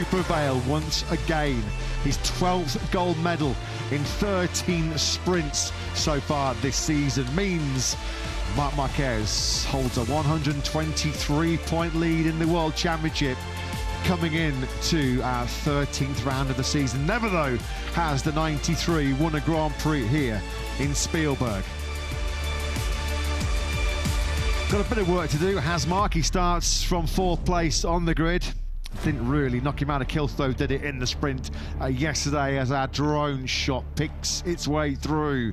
prevail once again. His 12th gold medal in 13 sprints so far this season means Marc Marquez holds a 123-point lead in the World Championship coming in to our 13th round of the season. Never, though, has the 93 won a Grand Prix here in Spielberg. Got a bit of work to do, has Mark. He starts from 4th place on the grid. Didn't really knock him out of kilth, though, did it, in the sprint yesterday, as our drone shot picks its way through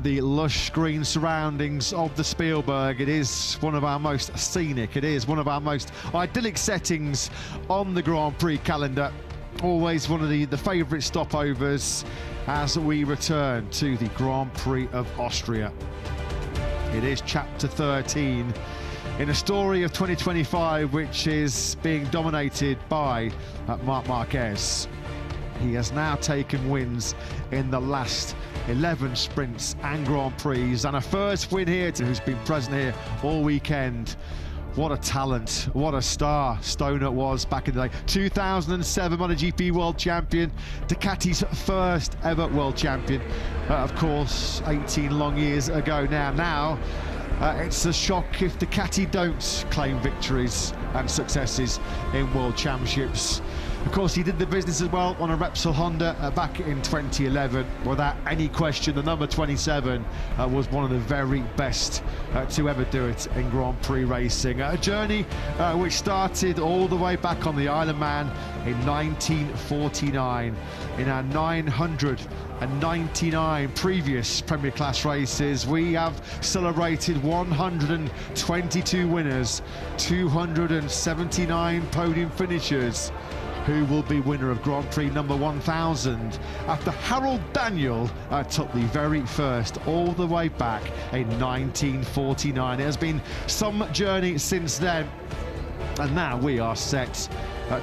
the lush green surroundings of the Spielberg. It is one of our most scenic, it is one of our most idyllic settings on the Grand Prix calendar. Always one of the favourite stopovers as we return to the Grand Prix of Austria. It is chapter 13 in a story of 2025 which is being dominated by Marc Marquez. He has now taken wins in the last 11 sprints and Grand Prix, and a first win here to who's been present here all weekend. What a talent, what a star Stoner was back in the day. 2007 MotoGP World Champion, Ducati's first ever World Champion, of course, 18 long years ago now. It's a shock if Ducati don't claim victories and successes in World Championships. Of course, he did the business as well on a Repsol Honda back in 2011. Without any question, the number 27 was one of the very best to ever do it in Grand Prix racing. A journey which started all the way back on the Isle of Man in 1949. In our 999 previous Premier Class races, we have celebrated 122 winners, 279 podium finishers. Who will be winner of Grand Prix number 1000 after Harold Daniel took the very first all the way back in 1949. It has been some journey since then, and now we are set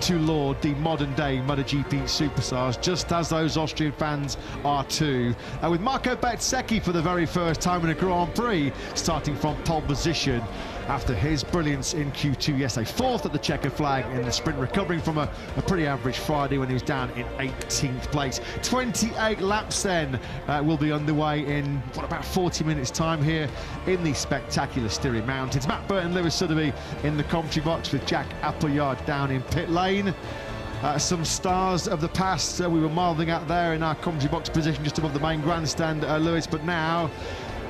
to laud the modern day MotoGP superstars, just as those Austrian fans are too. With Marco Bezzecchi for the very first time in a Grand Prix, starting from pole position after his brilliance in Q2 yesterday. 4th at the checkered flag in the sprint, recovering from a pretty average Friday when he was down in 18th place. 28 laps then will be underway in, about 40 minutes time here in the spectacular Styria Mountains. Matt Burton, Lewis Sotheby in the commentary box with Jack Appleyard down in pit lane. Some stars of the past we were marvelling at there in our commentary box position just above the main grandstand, Lewis, but now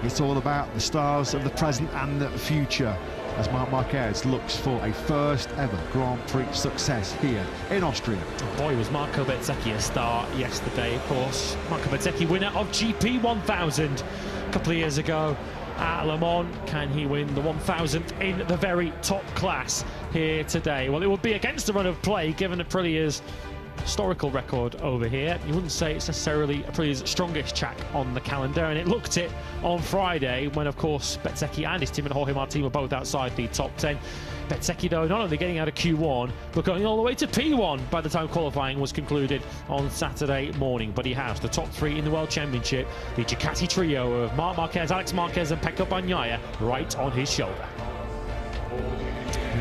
it's all about the stars of the present and the future as Marc Marquez looks for a first ever Grand Prix success here in Austria. Oh boy, was Marco Bezzecchi a star yesterday, of course. Marco Bezzecchi, winner of GP 1000 a couple of years ago at Le Mans. Can he win the 1000th in the very top class here today? Well, it will be against the run of play, given Aprilia's historical record over here. You wouldn't say it's necessarily Aprilia's strongest track on the calendar, and it looked it on Friday when, of course, Bezzecchi and his team and Jorge Martin were both outside the top 10. Bezzecchi, though, not only getting out of Q1, but going all the way to P1 by the time qualifying was concluded on Saturday morning. But he has the top 3 in the World Championship, the Ducati trio of Marc Marquez, Alex Marquez and Pecco Bagnaia right on his shoulder.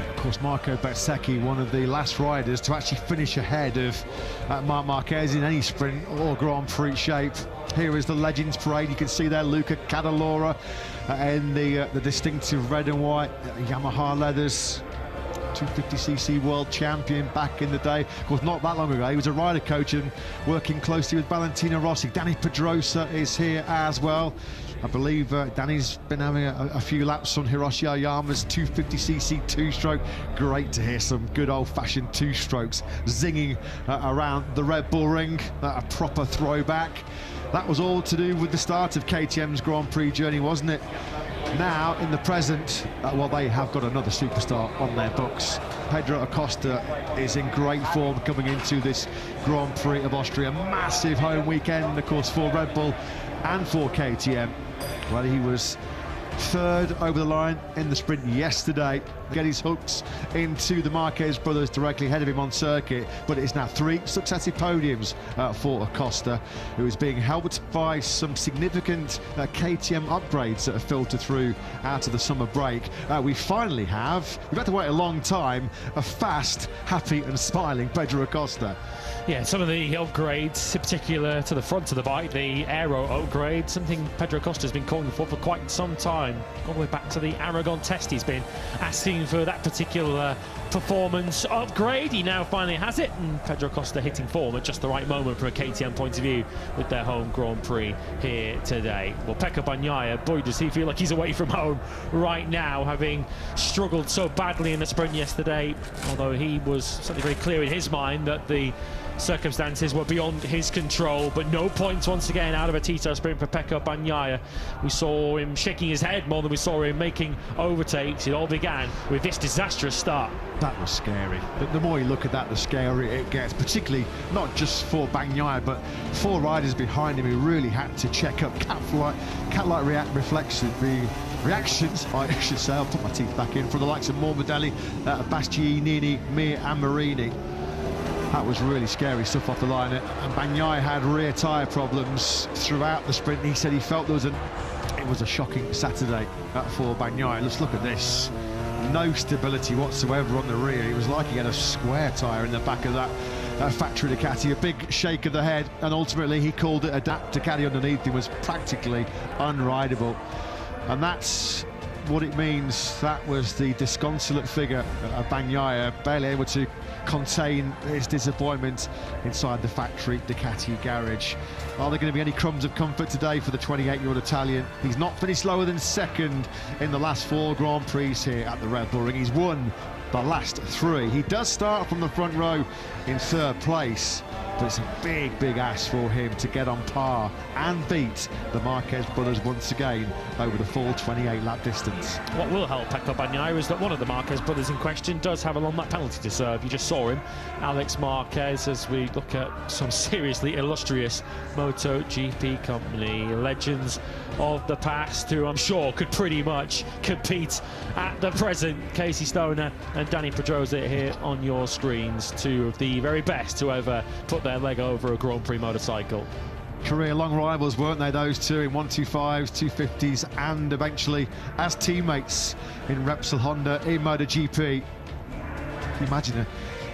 Of course, Marco Bezzecchi, one of the last riders to actually finish ahead of Marc Marquez in any sprint or Grand Prix shape. Here is the Legends Parade. You can see there Luca Cadalora in the distinctive red and white Yamaha leathers. 250cc world champion back in the day. Of course, not that long ago, he was a rider coach and working closely with Valentino Rossi. Danny Pedrosa is here as well. I believe Danny's been having a few laps on Hiroshi Oyama's 250cc two-stroke. Great to hear some good old-fashioned two-strokes zinging around the Red Bull ring. A proper throwback. That was all to do with the start of KTM's Grand Prix journey, wasn't it? Now, in the present, well, they have got another superstar on their books. Pedro Acosta is in great form coming into this Grand Prix of Austria. Massive home weekend, of course, for Red Bull and for KTM. Well, he was third over the line in the sprint yesterday. Get his hooks into the Marquez brothers directly ahead of him on circuit, but it is now 3 successive podiums for Acosta, who is being helped by some significant KTM upgrades that have filtered through out of the summer break. We've had to wait a long time, a fast, happy and smiling Pedro Acosta. Yeah, some of the upgrades, in particular to the front of the bike, the aero upgrade, something Pedro Acosta's been calling for quite some time. All the way back to the Aragon test, he's been asking for that particular performance upgrade. He now finally has it, and Pedro Acosta hitting form at just the right moment from a KTM point of view with their home Grand Prix here today. Well, Pecco Bagnaia, boy, does he feel like he's away from home right now, having struggled so badly in the sprint yesterday, although he was certainly very clear in his mind that the circumstances were beyond his control. But no points once again out of a Tito sprint for Pecco Bagnaia. We saw him shaking his head more than we saw him making overtakes. It all began with this disastrous start. That was scary. The more you look at that, the scarier it gets, particularly not just for Bagnaia, but 4 riders behind him who really had to check up cat-like reactions, I should say. I'll put my teeth back in, for the likes of Morbidelli, Bastianini, Mir and Marini. That was really scary stuff off the line, and Bagnaia had rear tyre problems throughout the sprint. He said he felt it was a shocking Saturday for Bagnaia. Let's look at this. No stability whatsoever on the rear. It was like he had a square tyre in the back of that factory Ducati. A big shake of the head, and ultimately he called it a Ducati underneath him was practically unrideable. And that's what it means. That was the disconsolate figure of Bagnaia, barely able to contain his disappointment inside the factory Ducati garage. Are there going to be any crumbs of comfort today for the 28-year-old Italian? He's not finished lower than second in the last 4 Grand Prix here at the Red Bull Ring. He's won the last 3. He does start from the front row in 3rd place, but it's a big ask for him to get on par and beat the Marquez brothers once again over the full 28-lap distance. What will help Pecco Bagnaia is that one of the Marquez brothers in question does have a long lap penalty to serve. You just saw him, Alex Marquez, as we look at some seriously illustrious MotoGP company legends of the past, who I'm sure could pretty much compete at the present. Casey Stoner and Danny Pedrosa here on your screens, 2 of the very best to ever put their leg over a Grand Prix motorcycle. Career-long rivals, weren't they, those two, in 125s, 250s, and eventually as teammates in Repsol Honda in MotoGP. Can you imagine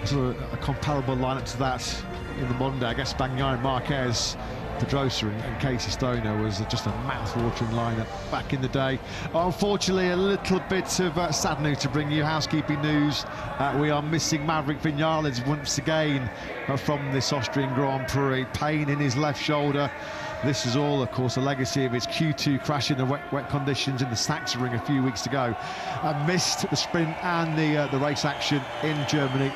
a sort of a comparable lineup to that in the Monday? I guess Bagnaia and Marquez, Pedrosa and Casey Stoner was just a mouth-watering lineup back in the day. Unfortunately, a little bit of sad news to bring you, housekeeping news. We are missing Maverick Vinales once again from this Austrian Grand Prix. Pain in his left shoulder. This is all, of course, a legacy of his Q2 crash in the wet conditions in the Sachsenring a few weeks ago. Missed the sprint and the race action in Germany.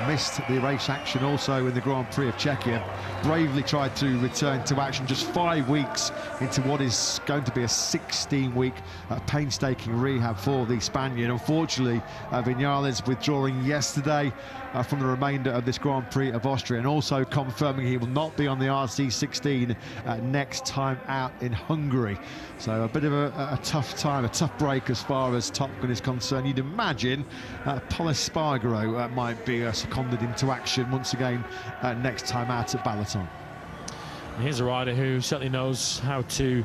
Missed the race action also in the Grand Prix of Czechia. Bravely tried to return to action just 5 weeks into what is going to be a 16-week painstaking rehab for the Spaniard. Unfortunately, Vinales withdrawing yesterday from the remainder of this Grand Prix of Austria, and also confirming he will not be on the RC16 next time out in Hungary. So a bit of a tough time, a tough break as far as Top Gun is concerned. You'd imagine Pol Espargaro might be seconded into action once again next time out at Balaton. Here's a rider who certainly knows how to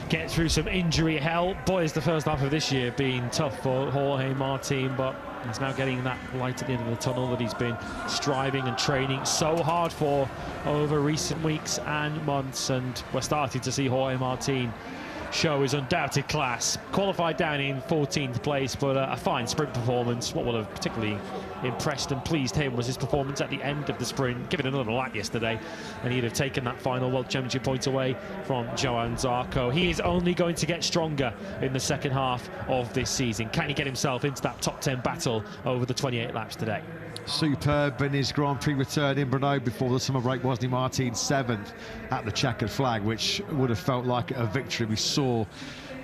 get through some injury hell. Boy, is the first half of this year been tough for Jorge Martin, but he's now getting that light at the end of the tunnel that he's been striving and training so hard for over recent weeks and months, and we're starting to see Jorge Martin show his undoubted class. Qualified down in 14th place, but a fine sprint performance. What would have particularly impressed and pleased him was his performance at the end of the sprint, giving another lap yesterday, and he'd have taken that final World Championship points away from Johann Zarco. He is only going to get stronger in the second half of this season. Can he get himself into that top 10 battle over the 28 laps today? Superb in his Grand Prix return in Brno before the summer break, wasn't he, Martin? 7th at the checkered flag, which would have felt like a victory. We saw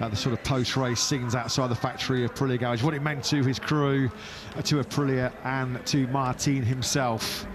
the sort of post-race scenes outside the factory of Aprilia garage, what it meant to his crew, to Aprilia and to Martin himself.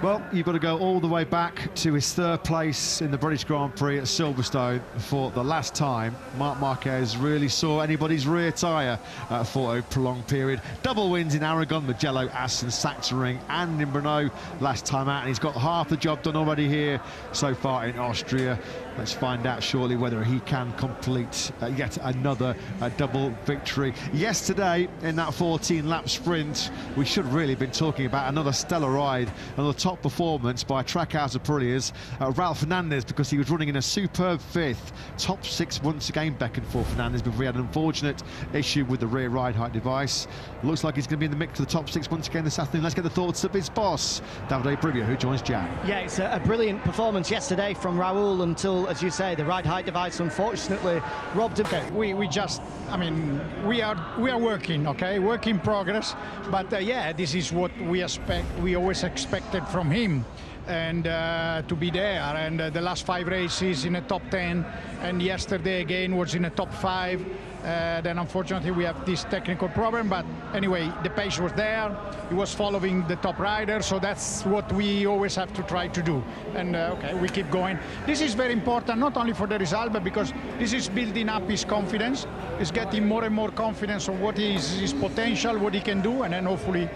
Well, you've got to go all the way back to his third place in the British Grand Prix at Silverstone for the last time Marc Marquez really saw anybody's rear tyre for a prolonged period. Double wins in Aragon, Mugello, Assen, Sachsenring and in Brno last time out, and he's got half the job done already here so far in Austria. Let's find out shortly whether he can complete yet another double victory. Yesterday, in that 14-lap sprint, we should really have been talking about another stellar ride, another top performance by Trackhouse Aprilia's Ralph Fernandez, because he was running in a superb fifth. Top six once again beckoned for Fernandez before he had an unfortunate issue with the rear ride height device. Looks like he's going to be in the mix for the top six once again this afternoon. Let's get the thoughts of his boss, Davide Brivio, who joins Jack. Yeah, it's a brilliant performance yesterday from Raul until, as you say, the ride height device unfortunately robbed him. Okay, we just, I mean, we are working, okay, work in progress, but yeah, this is what we expect. We always expected from him, and to be there, and the last 5 races in the top 10, and yesterday again was in the top 5. Then unfortunately we have this technical problem, but anyway, the pace was there. He was following the top rider, so that's what we always have to try to do. And okay, we keep going. This is very important, not only for the result, but because this is building up his confidence. He's getting more and more confidence on what is his potential, what he can do, and then hopefully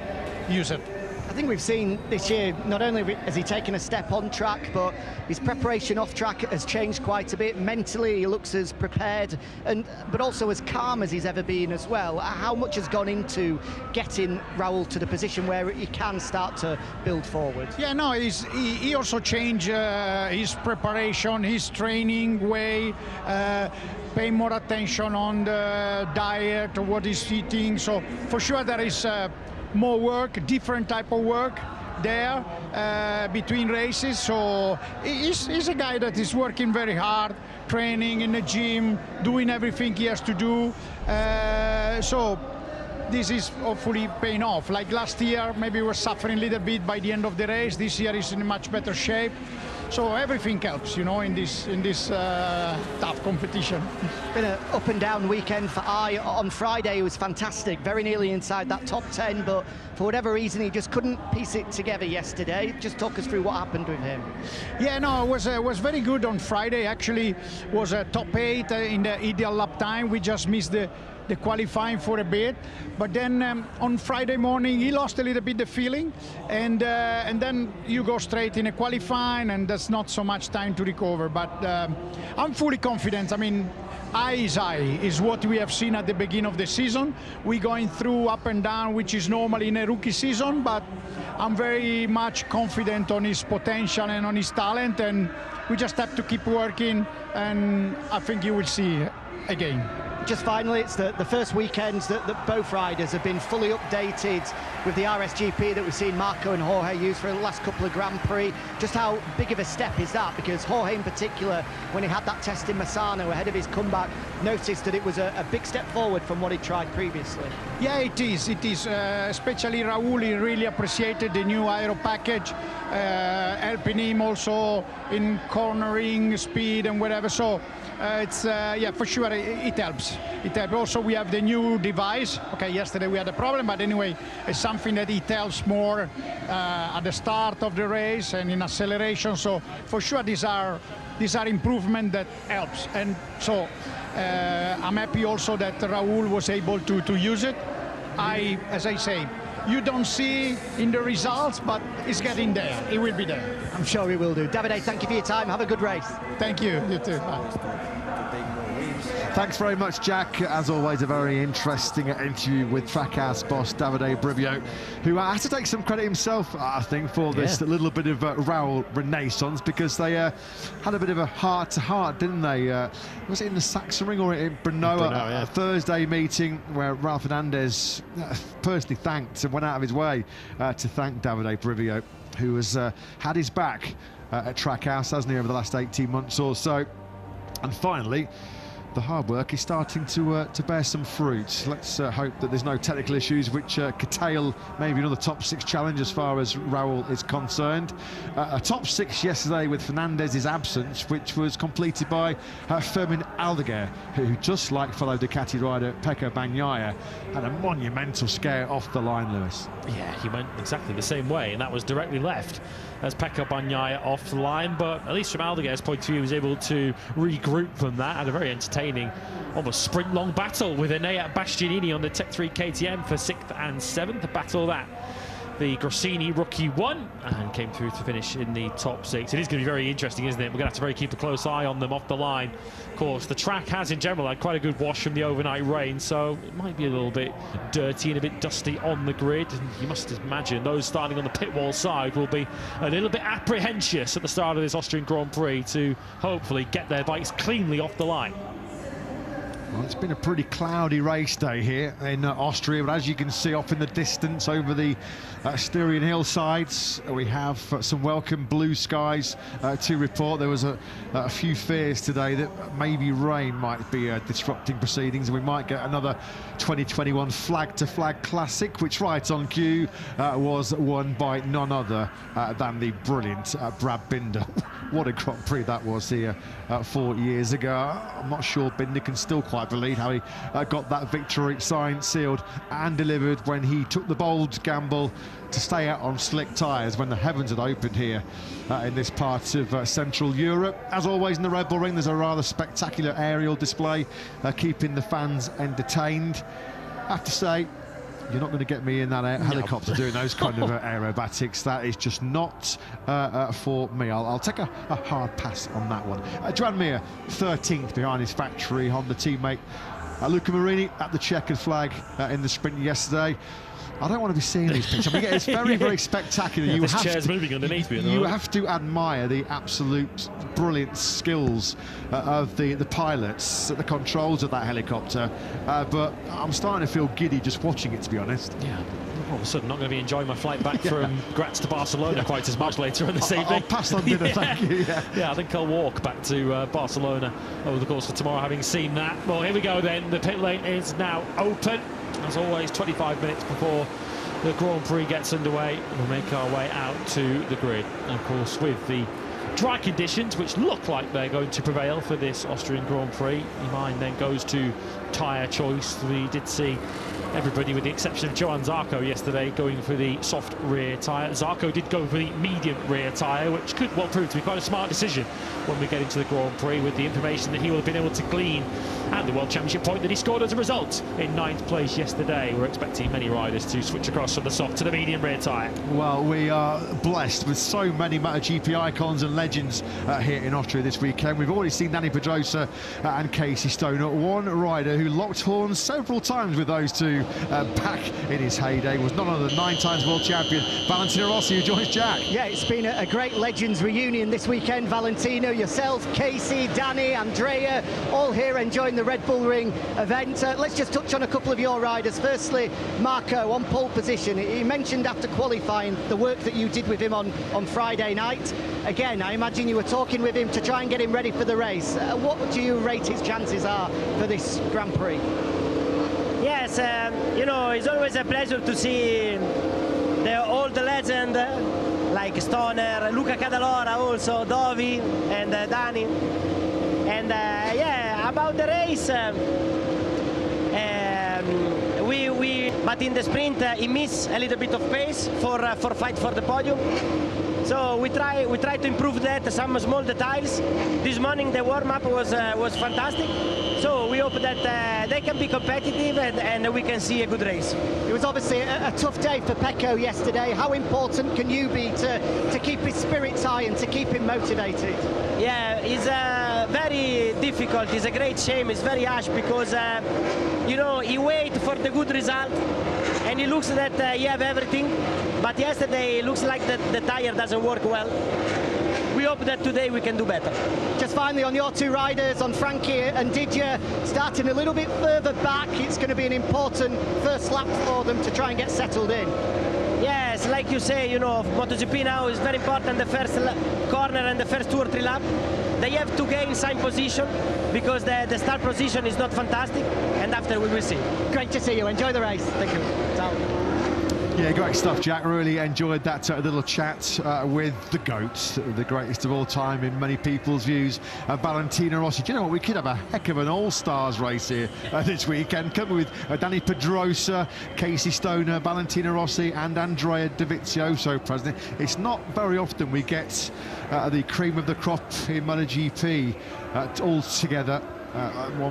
use it. I think we've seen this year, not only has he taken a step on track, but his preparation off track has changed quite a bit. Mentally, he looks as prepared, but also as calm as he's ever been as well. How much has gone into getting Raul to the position where he can start to build forward? Yeah, no, he also changed his preparation, his training way, paying more attention on the diet, what he's eating. So for sure there is more work, different type of work there between races. So he's a guy that is working very hard, training in the gym, doing everything he has to do. So this is hopefully paying off. Like last year, maybe he was suffering a little bit by the end of the race. This year he's in much better shape. So everything helps, you know, in this tough competition. Been an up and down weekend for I. On Friday, he was fantastic, very nearly inside that top 10, but for whatever reason, he just couldn't piece it together yesterday. Just talk us through what happened with him. Yeah, no, it was very good on Friday. Actually, was a top 8 in the ideal lap time. We just missed the qualifying for a bit, but then on Friday morning he lost a little bit the feeling, and then you go straight in a qualifying, and there's not so much time to recover. But I'm fully confident. I mean, eye is what we have seen at the beginning of the season. We're going through up and down, which is normal in a rookie season, but I'm very much confident on his potential and on his talent, and we just have to keep working, and I think you will see again. Just finally, it's the first weekends that both riders have been fully updated with the RSGP that we've seen Marco and Jorge use for the last couple of Grand Prix. Just how big of a step is that? Because Jorge in particular, when he had that test in Misano ahead of his comeback, noticed that it was a big step forward from what he'd tried previously. Yeah, it is. Especially Raul, he really appreciated the new aero package, helping him also in cornering speed and whatever. So it's yeah, for sure it helps. It helps. Also, we have the new device. Okay, yesterday we had a problem, but anyway, it's something that it helps more at the start of the race and in acceleration. So for sure, these are improvements that helps. And so I'm happy also that Raul was able to use it. As I say, you don't see in the results, but it's getting there. It will be there. I'm sure he will do. Davide, thank you for your time. Have a good race. Thank you. You too. Bye. Thanks very much, Jack. As always, a very interesting interview with Trackhouse boss Davide Brivio, who has to take some credit himself, I think, for this little bit of Raul renaissance, because they had a bit of a heart-to-heart, didn't they? Was it in the Sachsenring or in Brno, a Thursday meeting where Ralph Fernandez personally thanked and went out of his way to thank Davide Brivio, who has had his back at Trackhouse, hasn't he, over the last 18 months or so. And finally, the hard work is starting to bear some fruit. Let's hope that there's no technical issues which curtail maybe another top 6 challenge as far as Raul is concerned. A top 6 yesterday with Fernandez's absence, which was completed by Fermin Aldeguer, who, just like fellow Ducati rider Pecco Bagnaia, had a monumental scare off the line, Lewis. Yeah, he went exactly the same way, and that was directly left as Pecco Bagnaia off the line. But at least from Aldeguer's point of view, he was able to regroup from that. Had a very entertaining, almost sprint-long battle with Enea Bastianini on the Tech 3 KTM for 6th and 7th. A battle that the Grossini rookie won and came through to finish in the top 6. It is going to be very interesting, isn't it? We're going to have to keep a close eye on them off the line. Of course, the track has in general had quite a good wash from the overnight rain, so it might be a little bit dirty and a bit dusty on the grid. And you must imagine those starting on the pit wall side will be a little bit apprehensive at the start of this Austrian Grand Prix to hopefully get their bikes cleanly off the line. Well, it's been a pretty cloudy race day here in Austria, but as you can see off in the distance over the Styrian hillsides, we have some welcome blue skies to report. There was a few fears today that maybe rain might be disrupting proceedings, and we might get another 2021 flag-to-flag classic, which right on cue was won by none other than the brilliant Brad Binder. What a Grand Prix that was here 4 years ago. I'm not sure Binder can still quite believe how he got that victory signed, sealed and delivered when he took the bold gamble to stay out on slick tyres when the heavens had opened here in this part of Central Europe. As always in the Red Bull Ring, there's a rather spectacular aerial display keeping the fans entertained. I have to say, you're not going to get me in that helicopter doing those kind of aerobatics. That is just not for me. I'll take a hard pass on that one. Joan Mir, 13th behind his factory Honda teammate Luca Marini at the checkered flag in the sprint yesterday. I don't want to be seeing these pictures. I mean, it's very, very spectacular. Yeah, this chair's moving underneath me. You have to admire the absolute brilliant skills of the pilots at the controls of that helicopter. But I'm starting to feel giddy just watching it, to be honest. Yeah. All of a sudden, not going to be enjoying my flight back from Graz to Barcelona quite as much later on this evening. I'll pass on dinner, thank you. Yeah, I think I'll walk back to Barcelona over the course of tomorrow, having seen that. Well, here we go then. The pit lane is now open. As always, 25 minutes before the Grand Prix gets underway. We'll make our way out to the grid. And of course, with the dry conditions, which look like they're going to prevail for this Austrian Grand Prix, your mind then goes to tyre choice. We did see everybody, with the exception of Johann Zarco yesterday, going for the soft rear tyre. Zarco did go for the medium rear tyre, which could well prove to be quite a smart decision when we get into the Grand Prix, with the information that he will have been able to glean and the World Championship point that he scored as a result in 9th place yesterday. We're expecting many riders to switch across from the soft to the medium rear tyre. Well, we are blessed with so many MotoGP icons and legends here in Austria this weekend. We've already seen Dani Pedrosa and Casey Stoner. One rider who locked horns several times with those two back in his heyday was none other than 9 times world champion Valentino Rossi, who joins Jack. Yeah, it's been a great legends reunion this weekend. Valentino, yourself, Casey, Danny, Andrea, all here enjoying the Red Bull Ring event. Let's just touch on a couple of your riders. Firstly, Marco on pole position. He mentioned after qualifying the work that you did with him on Friday night. Again, I imagine you were talking with him to try and get him ready for the race. What do you rate his chances are for this Grand Prix? Yes, you know, it's always a pleasure to see all the legends like Stoner, Luca Cadalora, also Dovi and Dani. And yeah, about the race, but in the sprint he missed a little bit of pace for fight for the podium. So we try to improve that, some small details. This morning the warm-up was fantastic. So we hope that they can be competitive and we can see a good race. It was obviously a tough day for Pecco yesterday. How important can you be to keep his spirits high and to keep him motivated? Yeah, it's very difficult. It's a great shame. It's very harsh because you know, he waits for the good result and he looks that he have everything. But yesterday it looks like the tire doesn't work well. We hope that today we can do better. Just finally on your two riders, on Frankie and Didier, starting a little bit further back, it's going to be an important first lap for them to try and get settled in. Yes, it's like you say, you know, MotoGP now is very important, the first corner and the first 2 or 3 laps. They have to gain some position because the start position is not fantastic, and after we will see. Great to see you. Enjoy the race. Thank you. Ciao. Yeah, great stuff, Jack. Really enjoyed that little chat with the GOAT, the greatest of all time in many people's views, Valentino Rossi. Do you know what? We could have a heck of an all-stars race here this weekend, coming with Danny Pedrosa, Casey Stoner, Valentino Rossi and Andrea Dovizioso present. It's not very often we get the cream of the crop in MotoGP all together.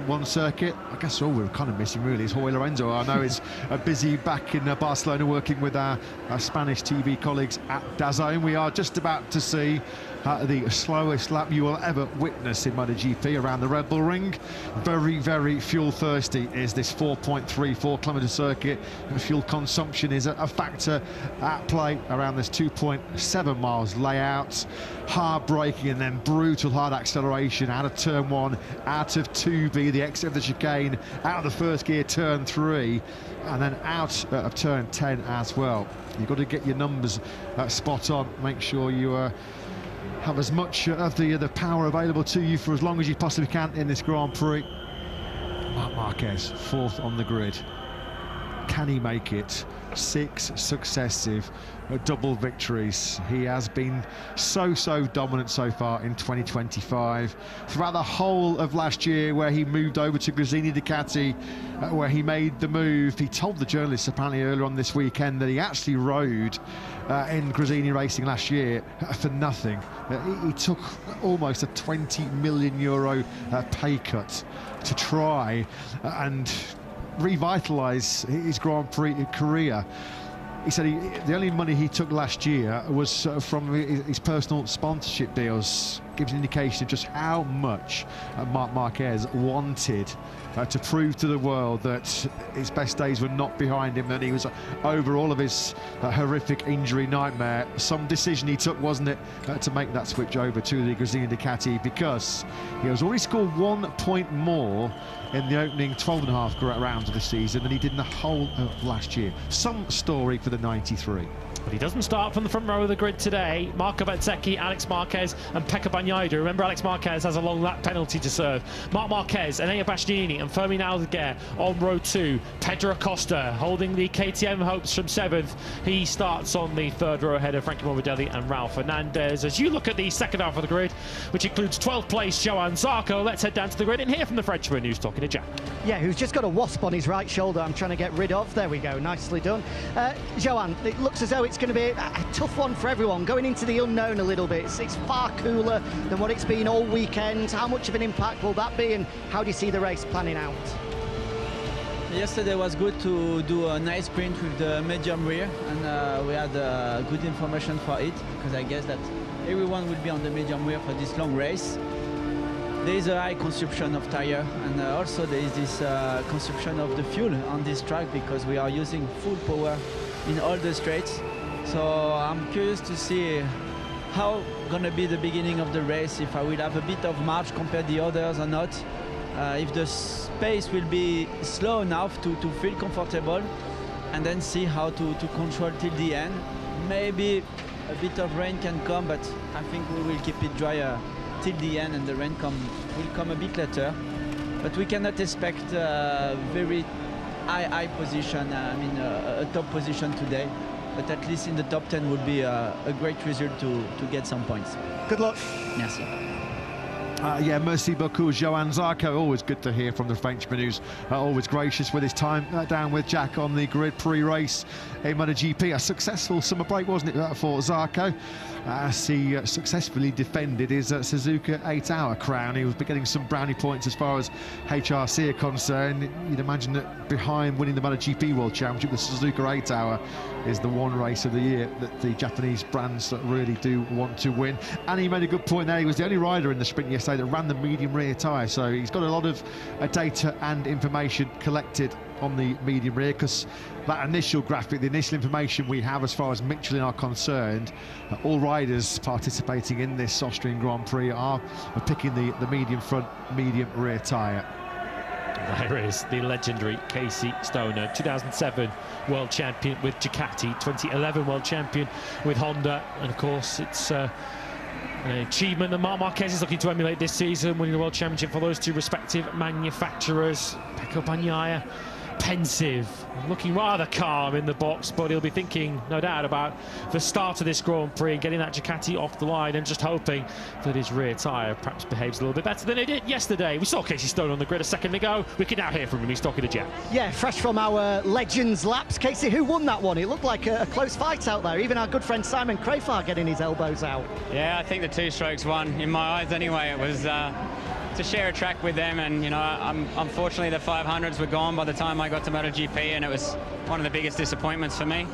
One circuit. I guess all we're kind of missing really is Huiio Lorenzo. I know he's busy back in Barcelona working with our Spanish TV colleagues at DAZN. We are just about to see the slowest lap you will ever witness in MotoGP around the Red Bull Ring. Very, very fuel thirsty is this 4.34 kilometre circuit. Fuel consumption is a factor at play around this 2.7 miles layout. Hard braking and then brutal hard acceleration out of turn 1, out of 2B, the exit of the chicane, out of the first gear, turn 3, and then out of turn 10 as well. You've got to get your numbers spot on. Make sure you have as much of the power available to you for as long as you possibly can in this Grand Prix. Marc Marquez, 4th on the grid. Can he make it? 6 successive double victories. He has been so dominant so far in 2025. Throughout the whole of last year, where he moved over to Gresini Ducati, where he made the move, he told the journalists apparently earlier on this weekend that he actually rode in Gresini Racing last year for nothing. He took almost a €20 million pay cut to try and revitalise his Grand Prix career. He said the only money he took last year was from his personal sponsorship deals. Gives an indication of just how much Marc Marquez wanted to prove to the world that his best days were not behind him, that he was over all of his horrific injury nightmare. Some decision he took, wasn't it, to make that switch over to the Gresini Ducati, because he has already scored 1 point more in the opening 12.5 rounds of the season than he did in the whole of last year. Some story for the 93. But he doesn't start from the front row of the grid today. Marco Bezzecchi, Alex Marquez and Pecco Bagnaia. Remember, Alex Marquez has a long lap penalty to serve. Marc Marquez, Enea Bastianini and Fermin Aldeguer on row 2. Pedro Acosta holding the KTM hopes from 7th. He starts on the 3rd row ahead of Frankie Morbidelli and Raul Fernandez. As you look at the second half of the grid, which includes 12th place Johann Zarco, let's head down to the grid and hear from the Frenchman who's talking to Jack. Yeah, who's just got a wasp on his right shoulder I'm trying to get rid of. There we go, nicely done. Johann, it looks as though it's going to be a tough one for everyone, going into the unknown a little bit. It's far cooler than what it's been all weekend. How much of an impact will that be, and how do you see the race planning out? Yesterday was good to do a nice sprint with the medium rear, and we had good information for it, because I guess that everyone will be on the medium rear for this long race. There is a high consumption of tire, and also there is this consumption of the fuel on this track, because we are using full power in all the straights. So I'm curious to see how gonna be the beginning of the race, if I will have a bit of march compared to the others or not, if the pace will be slow enough to feel comfortable, and then see how to control till the end. Maybe a bit of rain can come, but I think we will keep it drier till the end, and the rain will come a bit later. But we cannot expect a very high position, a top position today. But at least in the top 10 would be a great result to get some points. Good luck. Merci. Yeah, merci beaucoup, Johann Zarco. Always good to hear from the Frenchman, who's always gracious with his time down with Jack on the grid pre-race in MotoGP. A successful summer break, wasn't it, for Zarco? As he successfully defended his Suzuka 8-hour crown. He was getting some brownie points as far as HRC are concerned. You'd imagine that behind winning the MotoGP World Championship, the Suzuka 8-hour is the one race of the year that the Japanese brands really do want to win. And he made a good point there. He was the only rider in the sprint yesterday that ran the medium rear tyre, so he's got a lot of data and information collected on the medium rear, because that initial graphic, the initial information we have as far as Michelin are concerned, all riders participating in this Austrian Grand Prix are picking the medium front, medium rear tyre. There is the legendary Casey Stoner, 2007 world champion with Ducati, 2011 world champion with Honda, and of course it's an achievement that Marc Marquez is looking to emulate this season, winning the world championship for those two respective manufacturers. Pecco Bagnaia, pensive, looking rather calm in the box, but he'll be thinking, no doubt, about the start of this Grand Prix, getting that Ducati off the line and just hoping that his rear tyre perhaps behaves a little bit better than it did yesterday. We saw Casey Stoner on the grid a second ago. We can now hear from him. He's talking to Jack. Yeah, fresh from our Legends laps. Casey, who won that one? It looked like a close fight out there. Even our good friend Simon Crafar getting his elbows out. Yeah, I think the two strokes won, in my eyes anyway. It was to share a track with them, and unfortunately the 500s were gone by the time I got to MotoGP, and it was one of the biggest disappointments for me.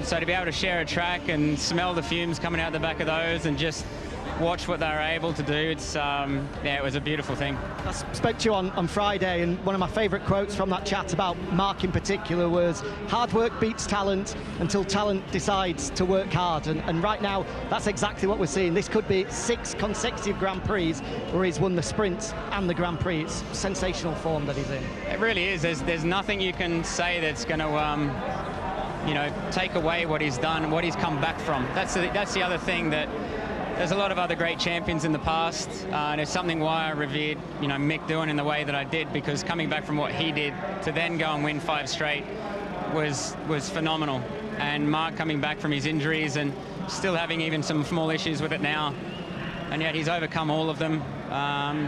So to be able to share a track and smell the fumes coming out the back of those and just watch what they were able to do, it's yeah, it was a beautiful thing. I spoke to you on Friday, and one of my favourite quotes from that chat about Marc in particular was, hard work beats talent until talent decides to work hard, and right now that's exactly what we're seeing. This could be 6 consecutive Grand Prix where he's won the sprint and the Grand Prix. It's sensational form that he's in. It really is. There's nothing you can say that's going to take away what he's done, what he's come back from. That's the other thing, that there's a lot of other great champions in the past, and it's something why I revered, Mick doing in the way that I did, because coming back from what he did to then go and win 5 straight was phenomenal. And Marc coming back from his injuries and still having even some small issues with it now, and yet he's overcome all of them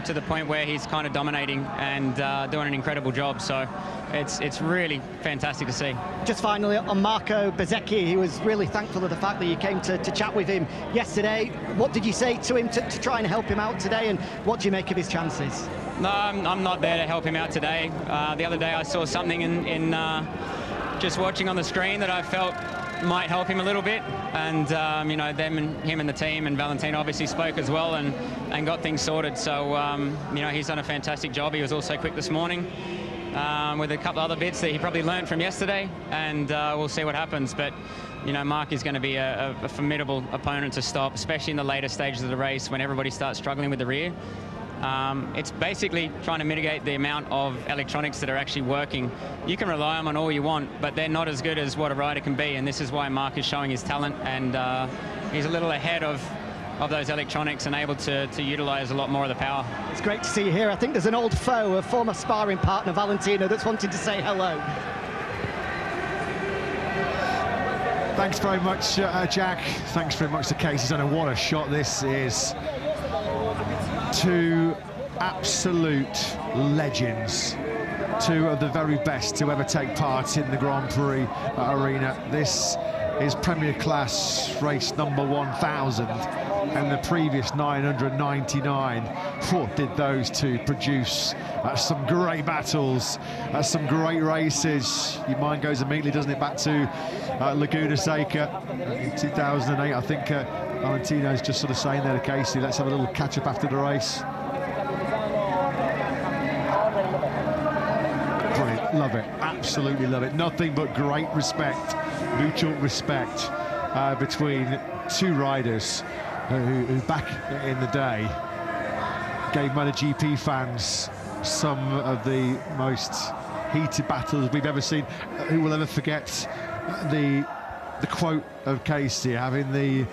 to the point where he's kind of dominating and doing an incredible job. So it's really fantastic to see. Just finally, on Marco Bezzecchi, he was really thankful of the fact that you came to chat with him yesterday. What did you say to him to try and help him out today, and what do you make of his chances? No, I'm not there to help him out today. The other day I saw something in just watching on the screen that I felt might help him a little bit, and him and the team and Valentino obviously spoke as well and got things sorted. So he's done a fantastic job. He was also quick this morning with a couple other bits that he probably learned from yesterday, and we'll see what happens. But Marc is going to be a formidable opponent to stop, especially in the later stages of the race when everybody starts struggling with the rear. It's basically trying to mitigate the amount of electronics that are actually working. You can rely on them all you want, but they're not as good as what a rider can be, and this is why Marc is showing his talent, and he's a little ahead of those electronics and able to utilize a lot more of the power. It's great to see you here. I think there's an old foe, a former sparring partner, Valentino, that's wanting to say hello. Thanks very much, Jack. Thanks very much to Casey. I don't know what a shot this is. 2 absolute legends, 2 of the very best to ever take part in the Grand Prix arena. This is Premier Class race number 1000, and the previous 999. What did those 2 produce? Some great battles, some great races. Your mind goes immediately, doesn't it, back to Laguna Seca in 2008. I think Valentino's just sort of saying there to Casey, let's have a little catch-up after the race. Brilliant, love it, absolutely love it. Nothing but great respect, mutual respect between 2 riders who back in the day gave MotoGP fans some of the most heated battles we've ever seen. Who will ever forget the quote of Casey having the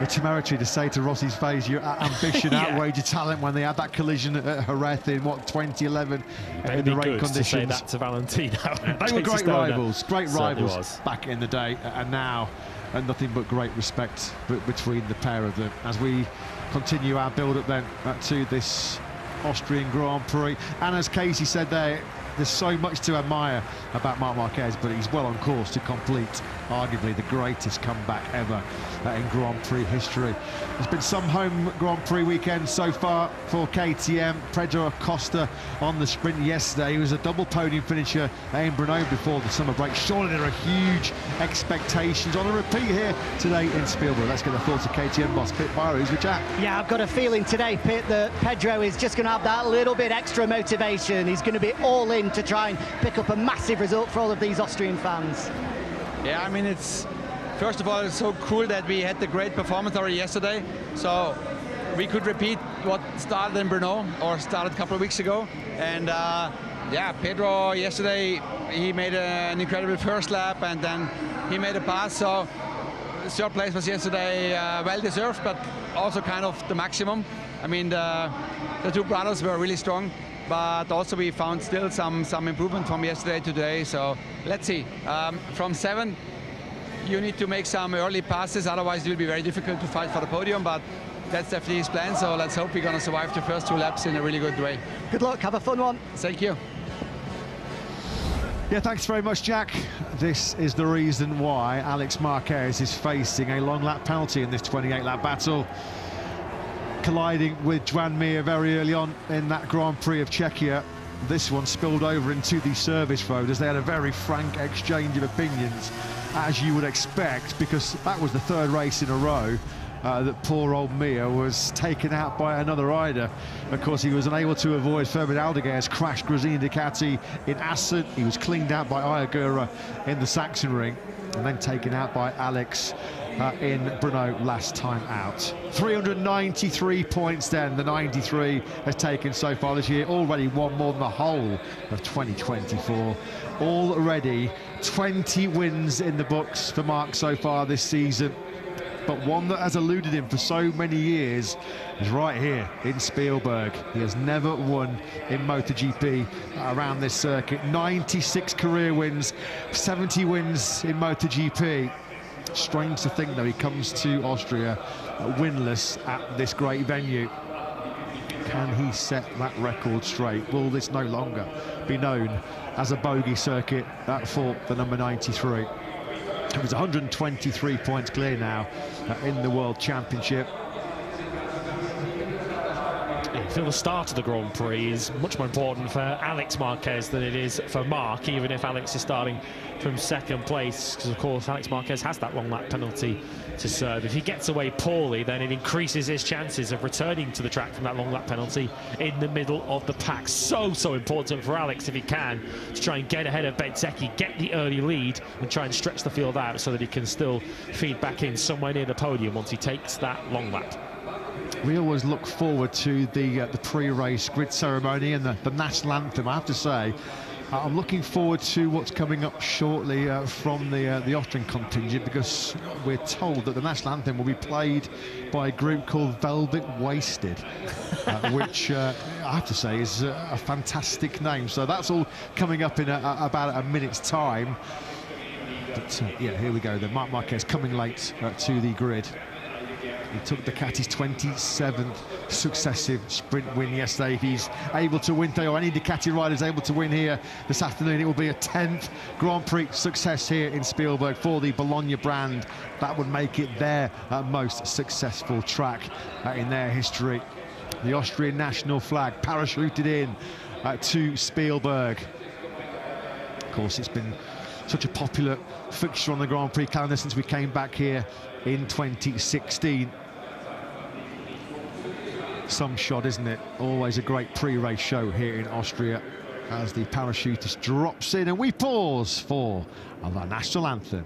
temerity to say to Rossi's face, your ambition outweighed your talent, when they had that collision at Jerez in 2011 in the rain conditions. To say that to Valentino. They were great rivals back in the day, and now nothing but great respect between the pair of them as we continue our build-up then to this Austrian Grand Prix. And as Casey said there's so much to admire about Marc Marquez, but he's well on course to complete arguably the greatest comeback ever in Grand Prix history. There's been some home Grand Prix weekends so far for KTM. Pedro Acosta on the sprint yesterday. He was a double podium finisher in Brno before the summer break. Surely there are huge expectations on a repeat here today in Spielberg. Let's get the thoughts of KTM boss Pit Byros with Jack. Yeah, I've got a feeling today, Pit, that Pedro is just going to have that little bit extra motivation. He's going to be all in to try and pick up a massive result for all of these Austrian fans. Yeah, I mean, first of all, it's so cool that we had the great performance already yesterday. So we could repeat what started in Brno or started a couple of weeks ago. And yeah, Pedro yesterday, he made an incredible first lap and then he made a pass. So third place was yesterday well deserved, but also kind of the maximum. I mean, the two brothers were really strong, but also we found still some improvement from yesterday to today. So let's see. From 7, you need to make some early passes, otherwise it will be very difficult to fight for the podium, but that's definitely his plan. So let's hope we're going to survive the first 2 laps in a really good way. Good luck, have a fun one. Thank you. Yeah, thanks very much, Jack. This is the reason why Alex Marquez is facing a long lap penalty in this 28-lap battle. Colliding with Joan Mir very early on in that Grand Prix of Czechia. This one spilled over into the service road as they had a very frank exchange of opinions, as you would expect, because that was the 3rd race in a row that poor old Mir was taken out by another rider. Of course, he was unable to avoid Fermin Aldeguer's crash Gresini Ducati in Assen. He was cleaned out by Ayagura in the Sachsenring, and then taken out by Alex in Brno last time out. 393 points then, the 93 has taken so far this year. Already won more than the whole of 2024. Already 20 wins in the books for Mark so far this season. But one that has eluded him for so many years is right here in Spielberg. He has never won in MotoGP around this circuit. 96 career wins, 70 wins in MotoGP. Strange to think, though, he comes to Austria winless at this great venue. Can he set that record straight? Will this no longer be known as a bogey circuit for the number 93? It was 123 points clear now in the World Championship. I feel the start of the Grand Prix is much more important for Alex Marquez than it is for Mark, even if Alex is starting from 2nd place, because of course Alex Marquez has that long lap penalty to serve. If he gets away poorly, then it increases his chances of returning to the track from that long lap penalty in the middle of the pack. So important for Alex, if he can, to try and get ahead of Bezzecchi, get the early lead and try and stretch the field out so that he can still feed back in somewhere near the podium once he takes that long lap. We always look forward to the pre-race grid ceremony and the national anthem. I have to say, I'm looking forward to what's coming up shortly from the Austrian contingent, because we're told that the national anthem will be played by a group called Velvet Wasted, which I have to say is a fantastic name. So that's all coming up in about a minute's time. But yeah, here we go. The Marc Marquez coming late to the grid. He took Ducati's 27th successive sprint win yesterday. If he's able to win today, or any Ducati rider is able to win here this afternoon, it will be a 10th Grand Prix success here in Spielberg for the Bologna brand. That would make it their most successful track in their history. The Austrian national flag parachuted in to Spielberg. Of course, it's been such a popular fixture on the Grand Prix calendar since we came back here in 2016. Some shot, isn't it? Always a great pre-race show here in Austria as the parachutist drops in, and we pause for our national anthem.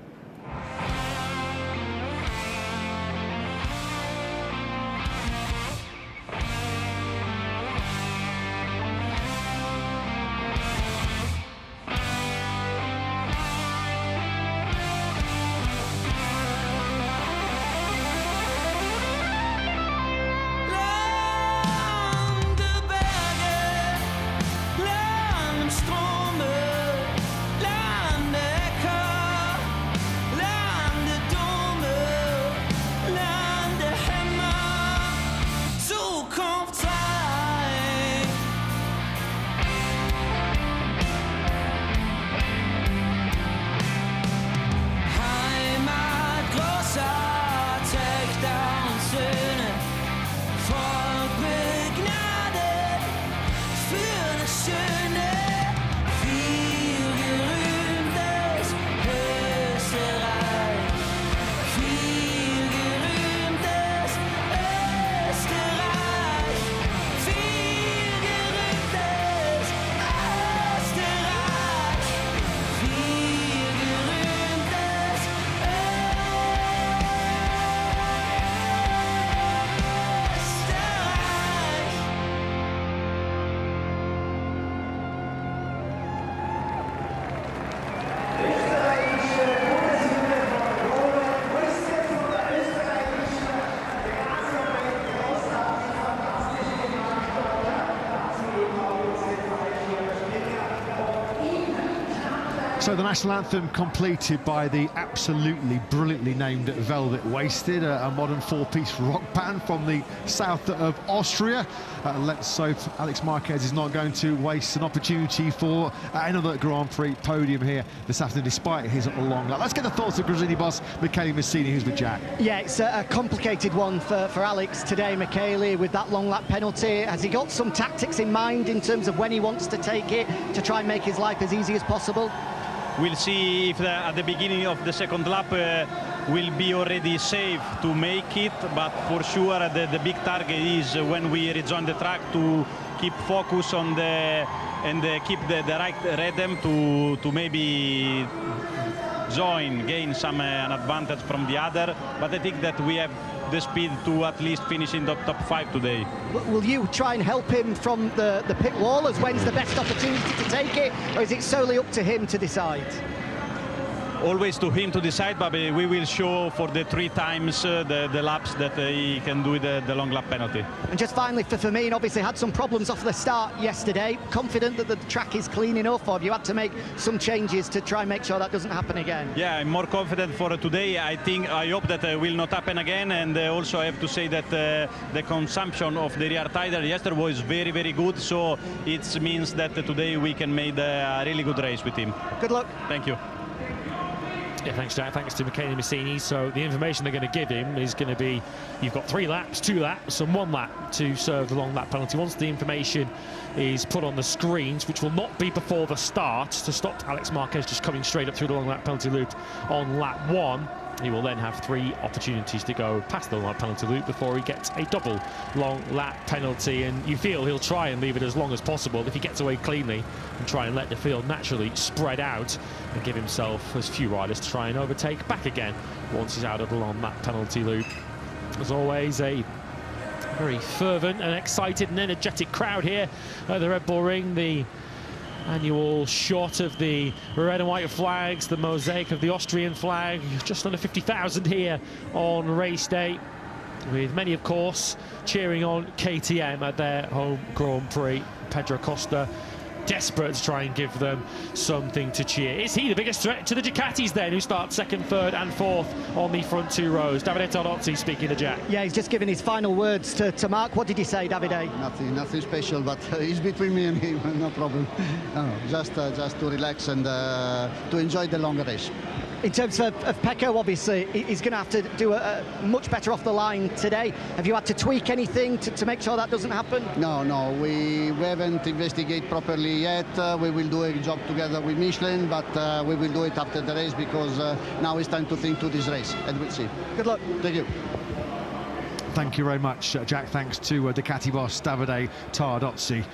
So the national anthem completed by the absolutely brilliantly named Velvet Waisted, a modern four-piece rock band from the south of Austria. Let's hope Alex Marquez is not going to waste an opportunity for another Grand Prix podium here this afternoon, despite his long lap. Let's get the thoughts of Gresini boss Michele Massini, who's with Jack. Yeah, it's a complicated one for Alex today, Michele, with that long lap penalty. Has he got some tactics in mind in terms of when he wants to take it to try and make his life as easy as possible? We'll see if at the beginning of the second lap will be already safe to make it, but for sure the big target is when we rejoin the track to keep focus on keep the right rhythm to maybe gain some an advantage from the other. But I think that we have the speed to at least finish in the top 5 today. Will you try and help him from the pit wall as when's the best opportunity to take it, or is it solely up to him to decide? Always to him to decide, but we will show for the 3 times the laps that he can do the long lap penalty. And just finally, for Firmin, obviously had some problems off the start yesterday. Confident that the track is clean enough, or have you had to make some changes to try and make sure that doesn't happen again? Yeah, I'm more confident for today. I hope that will not happen again, and also I have to say that the consumption of the rear tire yesterday was very, very good, so it means that today we can make a really good race with him. Good luck. Thank you. Yeah, thanks, Jack. Thanks to Michele Massini. So the information they're going to give him is going to be, you've got 3 laps, 2 laps and 1 lap to serve the long lap penalty. Once the information is put on the screens, which will not be before the start, to stop Alex Marquez just coming straight up through the long lap penalty loop on lap 1, he will then have 3 opportunities to go past the long lap penalty loop before he gets a double long lap penalty. And you feel he'll try and leave it as long as possible if he gets away cleanly, and try and let the field naturally spread out and give himself as few riders to try and overtake back again once he's out of the long lap penalty loop. As always, a very fervent and excited and energetic crowd here at the Red Bull Ring. The annual shot of the red and white flags, the mosaic of the Austrian flag, just under 50,000 here on race day, with many, of course, cheering on KTM at their home Grand Prix. Pedro Costa desperate to try and give them something to cheer. Is he the biggest threat to the Ducatis then, who start 2nd, 3rd and 4th on the front 2 rows? Davide Tardozzi speaking to Jack. Yeah, he's just given his final words to Mark. What did he say, Davide? Nothing special, but it's between me and him, no problem. No, just to relax and to enjoy the long race. In terms of Pecco, obviously, he's going to have to do a much better off the line today. Have you had to tweak anything to make sure that doesn't happen? No, we haven't investigated properly yet. We will do a job together with Michelin, but we will do it after the race, because now it's time to think to this race, and we'll see. Good luck. Thank you. Thank you very much, Jack. Thanks to Ducati boss Davide Tardozzi.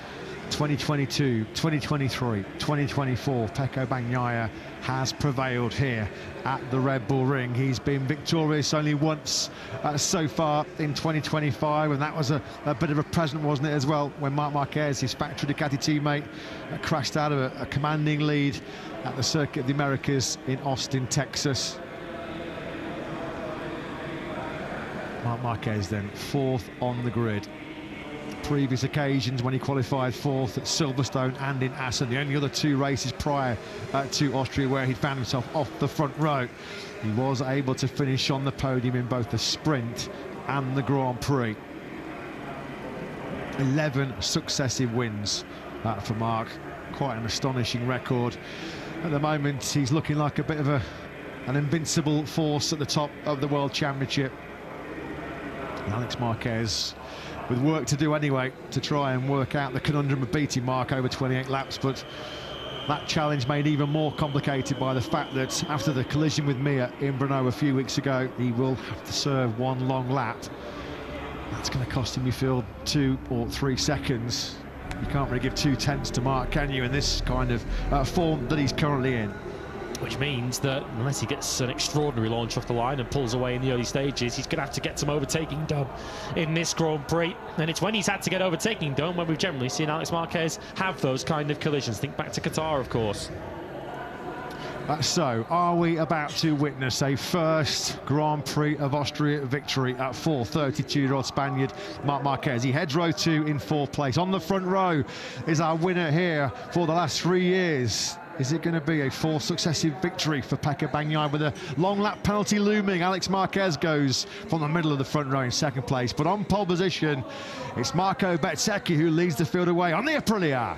2022, 2023, 2024, Pecco Bagnaia has prevailed here at the Red Bull Ring. He's been victorious only once so far in 2025, and that was a bit of a present, wasn't it, as well, when Marc Marquez, his factory Ducati teammate, crashed out of a commanding lead at the Circuit of the Americas in Austin, Texas. Marc Marquez then 4th on the grid. Previous occasions when he qualified 4th at Silverstone and in Assen, the only other 2 races prior to Austria where he'd found himself off the front row, he was able to finish on the podium in both the sprint and the Grand Prix. 11 successive wins for Marc, quite an astonishing record. At the moment he's looking like a bit of an invincible force at the top of the World Championship. And Alex Marquez with work to do anyway to try and work out the conundrum of beating Marc over 28 laps, but that challenge made even more complicated by the fact that after the collision with Mir in Brno a few weeks ago, he will have to serve 1 long lap. That's going to cost him, you feel, 2 or 3 seconds. You can't really give 2/10 to Marc, can you, in this kind of form that he's currently in? Which means that unless he gets an extraordinary launch off the line and pulls away in the early stages, he's going to have to get some overtaking done in this Grand Prix. And it's when he's had to get overtaking done when we've generally seen Alex Marquez have those kind of collisions. Think back to Qatar, of course. So, are we about to witness a first Grand Prix of Austria victory at 32-year-old Spaniard Marc Marquez? He heads row 2 in 4th place. On the front row is our winner here for the last 3 years. Is it going to be a fourth successive victory for Pecco Bagnaia with a long lap penalty looming? Alex Marquez goes from the middle of the front row in second place, but on pole position, it's Marco Bezzecchi who leads the field away on the Aprilia.